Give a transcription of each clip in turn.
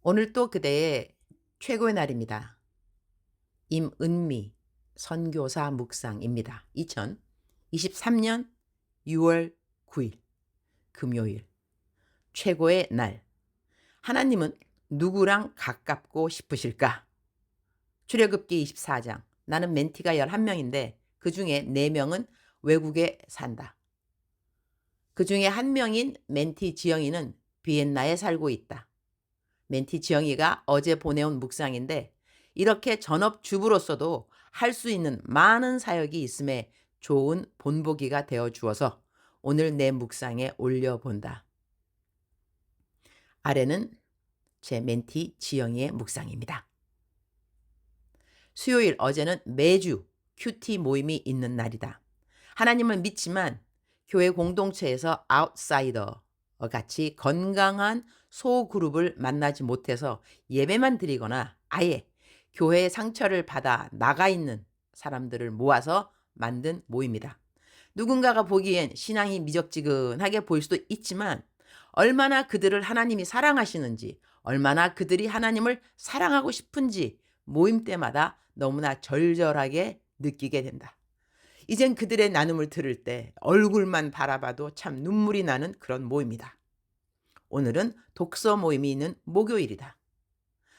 오늘 또 그대의 최고의 날입니다. 임은미 선교사 묵상입니다. 2023년 6월 9일 금요일 최고의 날. 하나님은 누구랑 가깝고 싶으실까? 출애굽기 24장. 나는 멘티가 11명인데 그중에 4명은 외국에 산다. 그중에 한 명인 멘티 지영이는 비엔나에 살고 있다. 멘티 지영이가 어제 보내온 묵상인데 이렇게 전업주부로서도 할 수 있는 많은 사역이 있음에 좋은 본보기가 되어 주어서 오늘 내 묵상에 올려본다. 아래는 제 멘티 지영이의 묵상입니다. 수요일 어제는 매주 큐티 모임이 있는 날이다. 하나님을 믿지만 교회 공동체에서 아웃사이더 같이 건강한 소그룹을 만나지 못해서 예배만 드리거나 아예 교회의 상처를 받아 나가 있는 사람들을 모아서 만든 모임이다. 누군가가 보기엔 신앙이 미적지근하게 보일 수도 있지만 얼마나 그들을 하나님이 사랑하시는지, 얼마나 그들이 하나님을 사랑하고 싶은지 모임 때마다 너무나 절절하게 느끼게 된다. 이젠 그들의 나눔을 들을 때 얼굴만 바라봐도 참 눈물이 나는 그런 모임이다. 오늘은 독서 모임이 있는 목요일이다.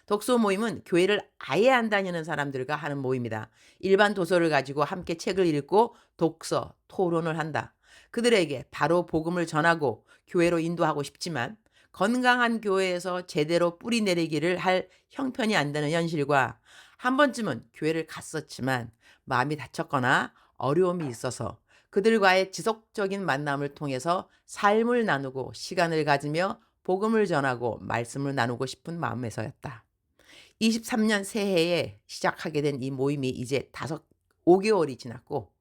독서 모임은 교회를 아예 안 다니는 사람들과 하는 모임이다. 일반 도서를 가지고 함께 책을 읽고 독서, 토론을 한다. 그들에게 바로 복음을 전하고 교회로 인도하고 싶지만 건강한 교회에서 제대로 뿌리 내리기를 할 형편이 안 되는 현실과 한 번쯤은 교회를 갔었지만 마음이 다쳤거나 어려움이 있어서 그들과의 지속적인 만남을 통해서 삶을 나누고 시간을 가지며 복음을 전하고 말씀을 나누고 싶은 마음에서였다. 23년 새해에 시작하게 된 이 모임이 이제 5개월이 지났고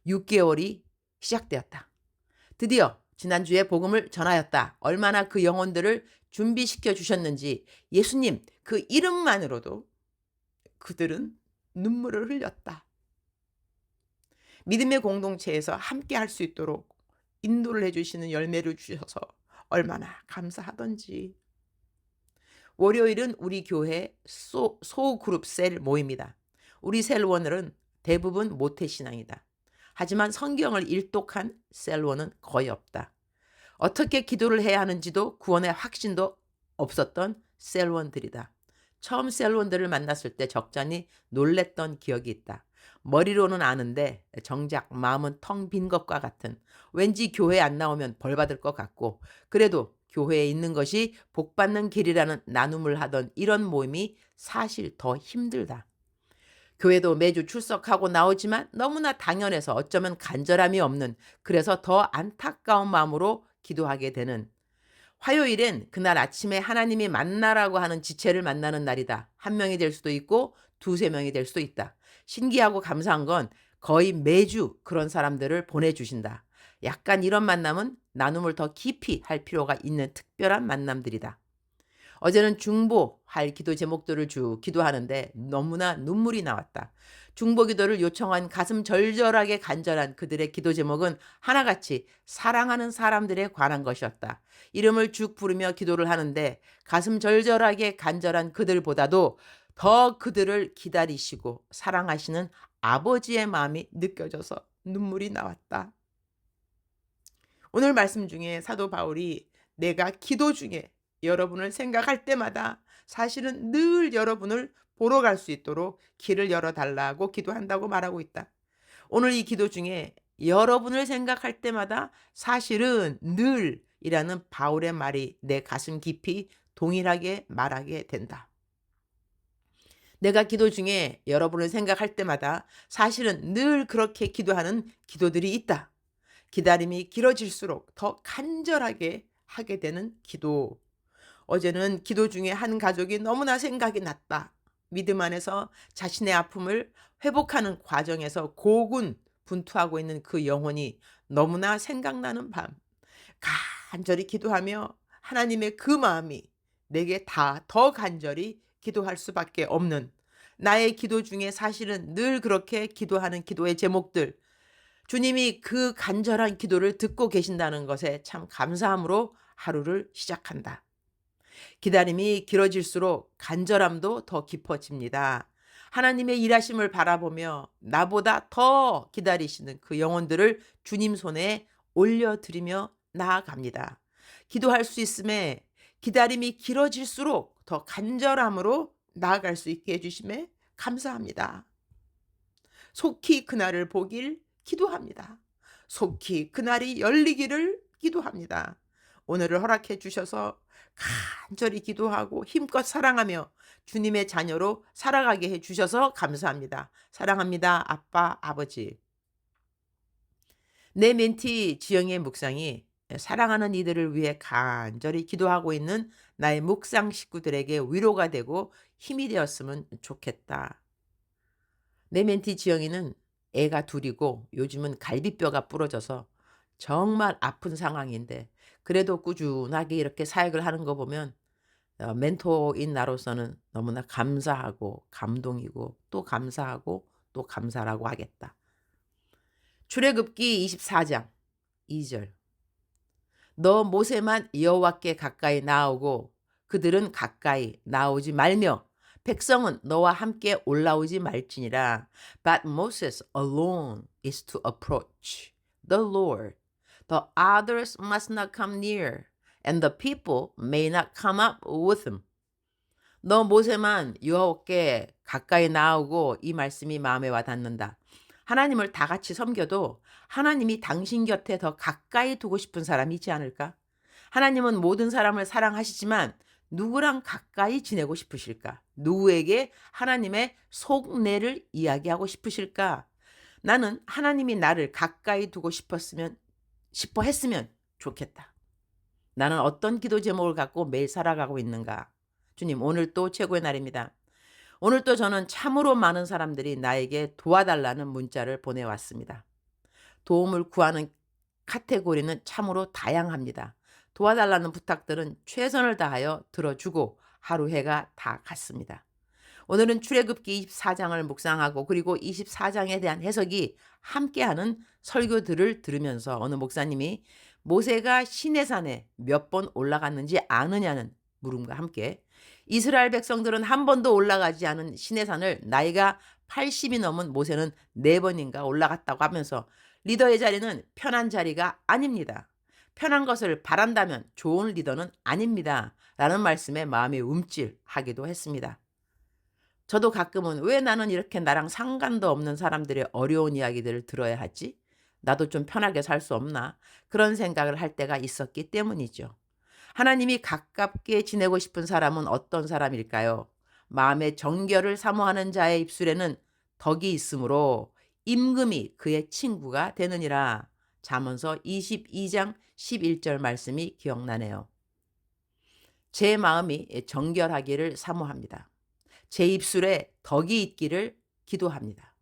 6개월이 시작되었다. 드디어 지난주에 복음을 전하였다. 얼마나 그 영혼들을 준비시켜 주셨는지 예수님 그 이름만으로도 그들은 눈물을 흘렸다. 믿음의 공동체에서 함께 할 수 있도록 인도를 해주시는 열매를 주셔서 얼마나 감사하던지. 월요일은 우리 교회 소그룹 셀 모임이다. 우리 셀원들은 대부분 모태신앙이다. 하지만 성경을 일독한 셀원은 거의 없다. 어떻게 기도를 해야 하는지도 구원의 확신도 없었던 셀원들이다. 처음 셀원들을 만났을 때 적잖이 놀랬던 기억이 있다. 머리로는 아는데 정작 마음은 텅 빈 것과 같은, 왠지 교회 안 나오면 벌 받을 것 같고 그래도 교회에 있는 것이 복받는 길이라는 나눔을 하던 이런 모임이 사실 더 힘들다. 교회도 매주 출석하고 나오지만 너무나 당연해서 어쩌면 간절함이 없는, 그래서 더 안타까운 마음으로 기도하게 되는. 화요일엔 그날 아침에 하나님이 만나라고 하는 지체를 만나는 날이다. 한 명이 될 수도 있고 두세 명이 될 수도 있다. 신기하고 감사한 건 거의 매주 그런 사람들을 보내주신다. 약간 이런 만남은 나눔을 더 깊이 할 필요가 있는 특별한 만남들이다. 어제는 중보할 기도 제목들을 쭉 기도하는데 너무나 눈물이 나왔다. 중보 기도를 요청한 가슴 절절하게 간절한 그들의 기도 제목은 하나같이 사랑하는 사람들에 관한 것이었다. 이름을 쭉 부르며 기도를 하는데 가슴 절절하게 간절한 그들보다도 더 그들을 기다리시고 사랑하시는 아버지의 마음이 느껴져서 눈물이 나왔다. 오늘 말씀 중에 사도 바울이 내가 기도 중에 여러분을 생각할 때마다 사실은 늘 여러분을 보러 갈 수 있도록 길을 열어달라고 기도한다고 말하고 있다. 오늘 이 기도 중에 여러분을 생각할 때마다 사실은 늘 이라는 바울의 말이 내 가슴 깊이 동일하게 말하게 된다. 내가 기도 중에 여러분을 생각할 때마다 사실은 늘 그렇게 기도하는 기도들이 있다. 기다림이 길어질수록 더 간절하게 하게 되는 기도. 어제는 기도 중에 한 가족이 너무나 생각이 났다. 믿음 안에서 자신의 아픔을 회복하는 과정에서 고군분투하고 있는 그 영혼이 너무나 생각나는 밤. 간절히 기도하며 하나님의 그 마음이 내게 더 간절히 기도할 수밖에 없는, 나의 기도 중에 사실은 늘 그렇게 기도하는 기도의 제목들, 주님이 그 간절한 기도를 듣고 계신다는 것에 참 감사함으로 하루를 시작한다. 기다림이 길어질수록 간절함도 더 깊어집니다. 하나님의 일하심을 바라보며 나보다 더 기다리시는 그 영혼들을 주님 손에 올려드리며 나아갑니다. 기도할 수 있음에 기다림이 길어질수록 더 간절함으로 나아갈 수 있게 해주심에 감사합니다. 속히 그날을 보길 기도합니다. 속히 그날이 열리기를 기도합니다. 오늘을 허락해 주셔서 간절히 기도하고 힘껏 사랑하며 주님의 자녀로 살아가게 해 주셔서 감사합니다. 사랑합니다. 아빠, 아버지. 내 멘티 지영의 묵상이 사랑하는 이들을 위해 간절히 기도하고 있는 나의 묵상 식구들에게 위로가 되고 힘이 되었으면 좋겠다. 내 멘티 지영이는 애가 둘이고 요즘은 갈비뼈가 부러져서 정말 아픈 상황인데 그래도 꾸준하게 이렇게 사역을 하는 거 보면 멘토인 나로서는 너무나 감사하고 감동이고 또 감사하고 또 감사라고 하겠다. 출애굽기 24장 2절. 너 모세만 여호와께 가까이 나오고 그들은 가까이 나오지 말며 백성은 너와 함께 올라오지 말지니라. But Moses alone is to approach the Lord. The others must not come near, and the people may not come up with him. 너 모세만 여호와께 가까이 나오고 이 말씀이 마음에 와 닿는다. 하나님을 다 같이 섬겨도 하나님이 당신 곁에 더 가까이 두고 싶은 사람이 있지 않을까? 하나님은 모든 사람을 사랑하시지만 누구랑 가까이 지내고 싶으실까? 누구에게 하나님의 속내를 이야기하고 싶으실까? 나는 하나님이 나를 가까이 두고 싶어 했으면 좋겠다. 나는 어떤 기도 제목을 갖고 매일 살아가고 있는가? 주님, 오늘 또 최고의 날입니다. 오늘 또 저는 참으로 많은 사람들이 나에게 도와달라는 문자를 보내왔습니다. 도움을 구하는 카테고리는 참으로 다양합니다. 도와달라는 부탁들은 최선을 다하여 들어주고 하루 해가 다 갔습니다. 오늘은 출애굽기 24장을 묵상하고 그리고 24장에 대한 해석이 함께하는 설교들을 들으면서 어느 목사님이 모세가 시내산에 몇 번 올라갔는지 아느냐는 물음과 함께 이스라엘 백성들은 한 번도 올라가지 않은 시내산을 나이가 80이 넘은 모세는 4번인가 올라갔다고 하면서 리더의 자리는 편한 자리가 아닙니다. 편한 것을 바란다면 좋은 리더는 아닙니다. 라는 말씀에 마음이 움찔하기도 했습니다. 저도 가끔은 왜 나는 이렇게 나랑 상관도 없는 사람들의 어려운 이야기들을 들어야 하지? 나도 좀 편하게 살 수 없나? 그런 생각을 할 때가 있었기 때문이죠. 하나님이 가깝게 지내고 싶은 사람은 어떤 사람일까요? 마음의 정결을 사모하는 자의 입술에는 덕이 있으므로 임금이 그의 친구가 되느니라. 잠언서 22장 11절 말씀이 기억나네요. 제 마음이 정결하기를 사모합니다. 제 입술에 덕이 있기를 기도합니다.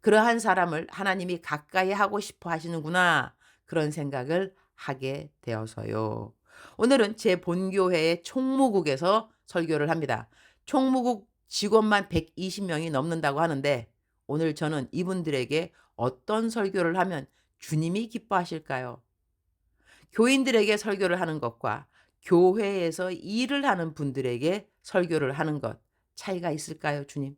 그러한 사람을 하나님이 가까이 하고 싶어 하시는구나. 그런 생각을 하게 되어서요. 오늘은 제 본교회의 총무국에서 설교를 합니다. 총무국 직원만 120명이 넘는다고 하는데 오늘 저는 이분들에게 어떤 설교를 하면 주님이 기뻐하실까요? 교인들에게 설교를 하는 것과 교회에서 일을 하는 분들에게 설교를 하는 것 차이가 있을까요, 주님?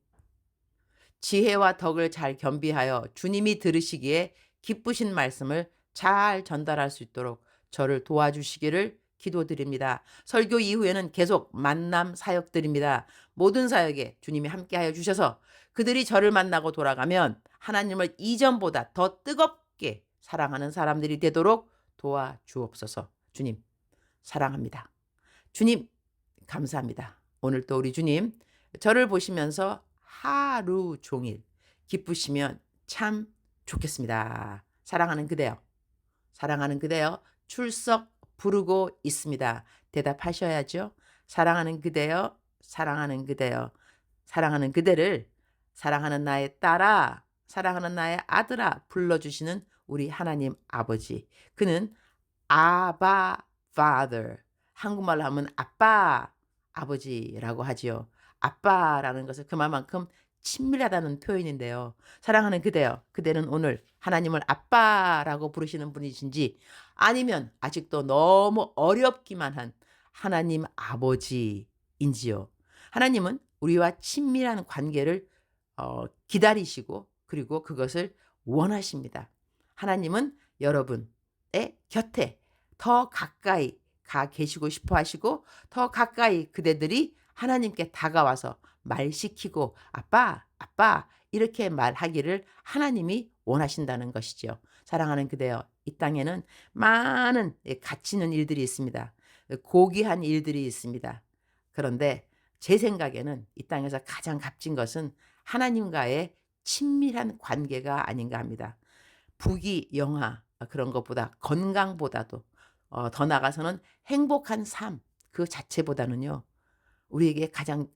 지혜와 덕을 잘 겸비하여 주님이 들으시기에 기쁘신 말씀을 잘 전달할 수 있도록 저를 도와주시기를 기도드립니다. 설교 이후에는 계속 만남 사역드립니다. 모든 사역에 주님이 함께하여 주셔서 그들이 저를 만나고 돌아가면 하나님을 이전보다 더 뜨겁게 사랑하는 사람들이 되도록 도와주옵소서. 주님 사랑합니다. 주님 감사합니다. 오늘 또 우리 주님 저를 보시면서 하루 종일 기쁘시면 참 좋겠습니다. 사랑하는 그대여, 사랑하는 그대여 출석 부르고 있습니다. 대답하셔야죠. 사랑하는 그대여, 사랑하는 그대여, 사랑하는 그대를 사랑하는 나의 딸아, 사랑하는 나의 아들아 불러주시는 우리 하나님 아버지. 그는 아바 father, 한국말로 하면 아빠, 아버지라고 하지요. 아빠라는 것은 그만큼 친밀하다는 표현인데요. 사랑하는 그대여, 그대는 오늘 하나님을 아빠라고 부르시는 분이신지 아니면 아직도 너무 어렵기만 한 하나님 아버지인지요. 하나님은 우리와 친밀한 관계를 기다리시고 그리고 그것을 원하십니다. 하나님은 여러분의 곁에 더 가까이 가 계시고 싶어 하시고 더 가까이 그대들이 하나님께 다가와서 말 시키고 "아빠, 아빠." 이렇게 말하기를 하나님이 원하신다는 것이죠. 사랑하는 그대여, 이 땅에는 많은 가치 있는 일들이 있습니다. 고귀한 일들이 있습니다. 그런데 제 생각에는 이 땅에서 가장 값진 것은 하나님과의 친밀한 관계가 아닌가 합니다. 부귀 영화 그런 것보다 건강보다도 더 나아가서는 행복한 삶 그 자체보다는요. 우리에게 가장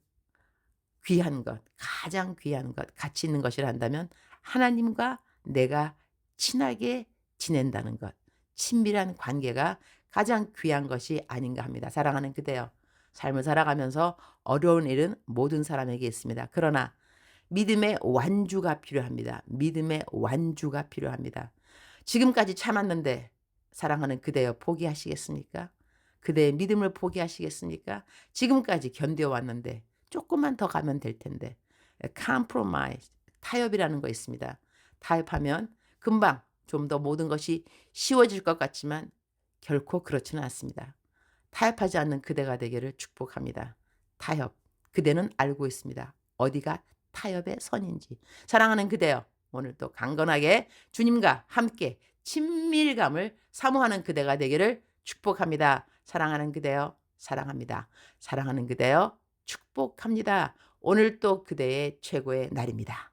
귀한 것, 가장 귀한 것, 가치 있는 것이라 한다면 하나님과 내가 친하게 지낸다는 것, 친밀한 관계가 가장 귀한 것이 아닌가 합니다. 사랑하는 그대여, 삶을 살아가면서 어려운 일은 모든 사람에게 있습니다. 그러나 믿음의 완주가 필요합니다. 믿음의 완주가 필요합니다. 지금까지 참았는데 사랑하는 그대여 포기하시겠습니까? 그대의 믿음을 포기하시겠습니까? 지금까지 견뎌왔는데 조금만 더 가면 될 텐데. compromise, 타협이라는 거 있습니다. 타협하면 금방 좀 더 모든 것이 쉬워질 것 같지만 결코 그렇지는 않습니다. 타협하지 않는 그대가 되기를 축복합니다. 타협. 그대는 알고 있습니다. 어디가 타협의 선인지. 사랑하는 그대여, 오늘도 강건하게 주님과 함께 친밀감을 사모하는 그대가 되기를 축복합니다. 사랑하는 그대여, 사랑합니다. 사랑하는 그대여, 축복합니다. 오늘 또 그대의 최고의 날입니다.